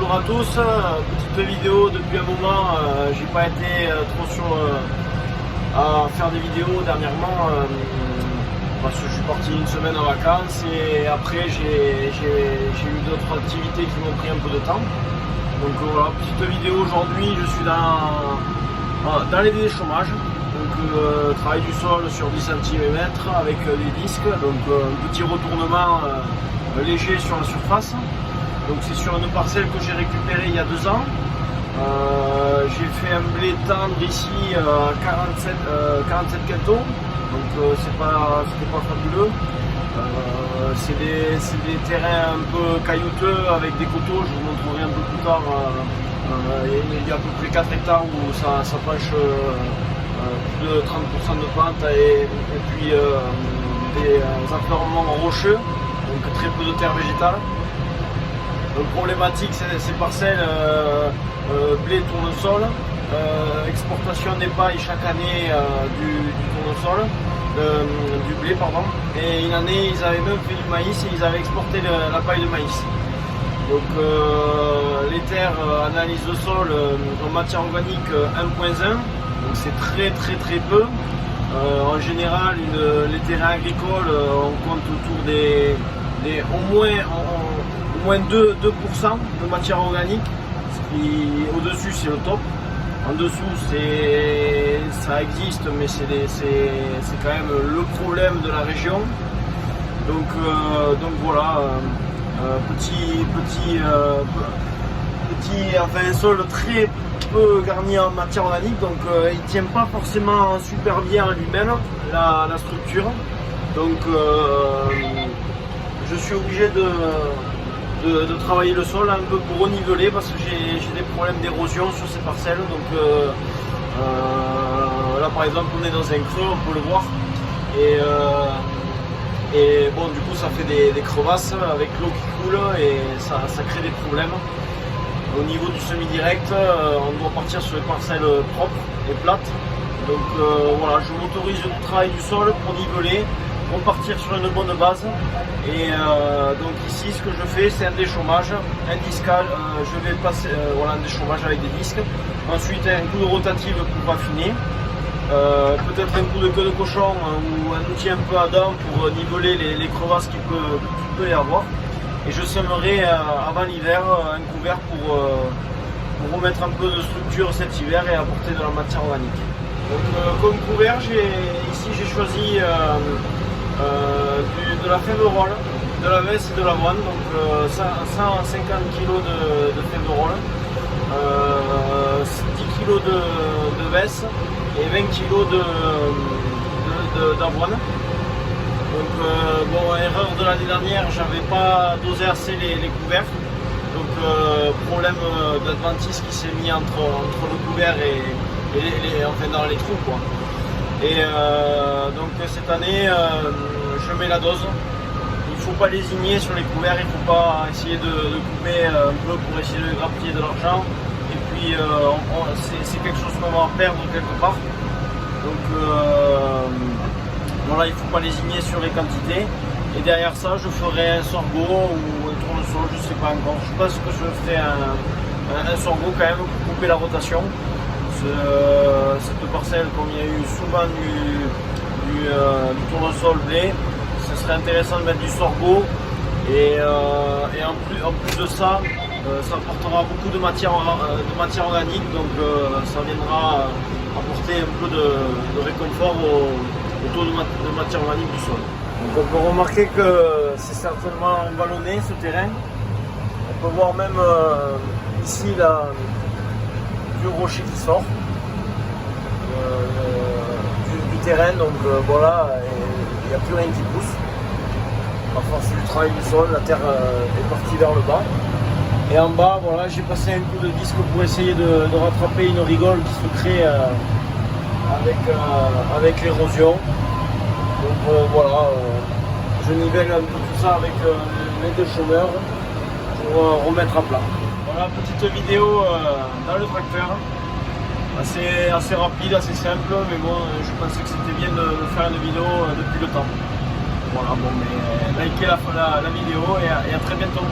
bonjour à tous, petite vidéo depuis un moment, j'ai pas été trop sur à faire des vidéos dernièrement parce que je suis parti une semaine en vacances et après j'ai eu d'autres activités qui m'ont pris un peu de temps. Donc voilà, petite vidéo aujourd'hui, je suis dans les déchaumages, donc travail du sol sur 10 cm avec des disques, donc un petit retournement léger sur la surface. Donc c'est sur une parcelle que j'ai récupérée il y a 2 ans. J'ai fait un blé tendre ici à 47 quintaux, donc c'était pas fabuleux. C'est des terrains un peu caillouteux avec des coteaux, je vous montrerai un peu plus tard. Il y a à peu près 4 hectares où ça penche plus de 30% de pente et puis des affleurements rocheux, donc très peu de terre végétale. Donc problématique, ces parcelles blé tournesol, exportation des pailles chaque année du tournesol, du blé pardon. Et une année ils avaient même fait du maïs et ils avaient exporté la paille de maïs. Donc les terres analyse de sol en matière organique 1.1, donc c'est très peu. En général les terrains agricoles on compte autour des au moins 2% de matière organique, ce qui au-dessus c'est le top. En dessous ça existe mais c'est quand même le problème de la région. Donc voilà, enfin un sol très peu garni en matière organique, donc il tient pas forcément super bien en lui-même la structure. Donc je suis obligé de travailler le sol un peu pour reniveler parce que j'ai des problèmes d'érosion sur ces parcelles. Donc là par exemple on est dans un creux, on peut le voir, et bon du coup ça fait des crevasses avec l'eau qui coule et ça crée des problèmes. Au niveau du semi-direct, on doit partir sur des parcelles propres et plates. Donc voilà, je m'autorise le travail du sol pour niveler, pour partir sur une bonne base. Et donc ici ce que je fais c'est un déchaumage, un discal, je vais passer voilà, un déchaumage avec des disques, ensuite un coup de rotative pour affiner, peut-être un coup de queue de cochon ou un outil un peu à dents pour niveler les crevasses qu'il peut y avoir. Et je sèmerai avant l'hiver un couvert pour remettre un peu de structure cet hiver et apporter de la matière organique. Donc comme couvert, ici j'ai choisi de la féverolle, de la veste et de l'avoine, donc 150 kg de féverolle, 10 kg de veste et 20 kg d'avoine. Donc bon, erreur de l'année dernière, j'avais pas dosé assez les couverts, donc problème d'adventice qui s'est mis entre le couvert et enfin dans les trous quoi. Et donc cette année je mets la dose. Il ne faut pas lésigner sur les couverts, il ne faut pas essayer de couper un peu pour essayer de grappiller de l'argent. Et puis c'est quelque chose qu'on va perdre quelque part. Donc voilà, il ne faut pas lésigner sur les quantités. Et derrière ça, je ferai un sorgho ou un tournesol, je ne sais pas encore. Je pense que je ferai un sorgho quand même pour couper la rotation. Cette parcelle, comme il y a eu souvent du tournesol blé, ce serait intéressant de mettre du sorgho et en plus de ça, ça apportera beaucoup de matière organique, donc ça viendra apporter un peu de réconfort au taux de matière organique du sol. Donc on peut remarquer que c'est certainement vallonné ce terrain. On peut voir même ici du rocher qui sort du terrain, donc voilà, il n'y a plus rien qui pousse. À force du travail du sol, la terre est partie vers le bas. Et en bas, voilà, j'ai passé un coup de disque pour essayer de rattraper une rigole qui se crée avec l'érosion. Donc voilà, je nivelle un peu tout ça avec les déchaumeurs pour remettre à plat. Voilà, petite vidéo dans le tracteur, assez rapide, assez simple, mais bon, je pensais que c'était bien de faire une vidéo depuis le temps. Voilà, bon, mais likez la vidéo et à très bientôt.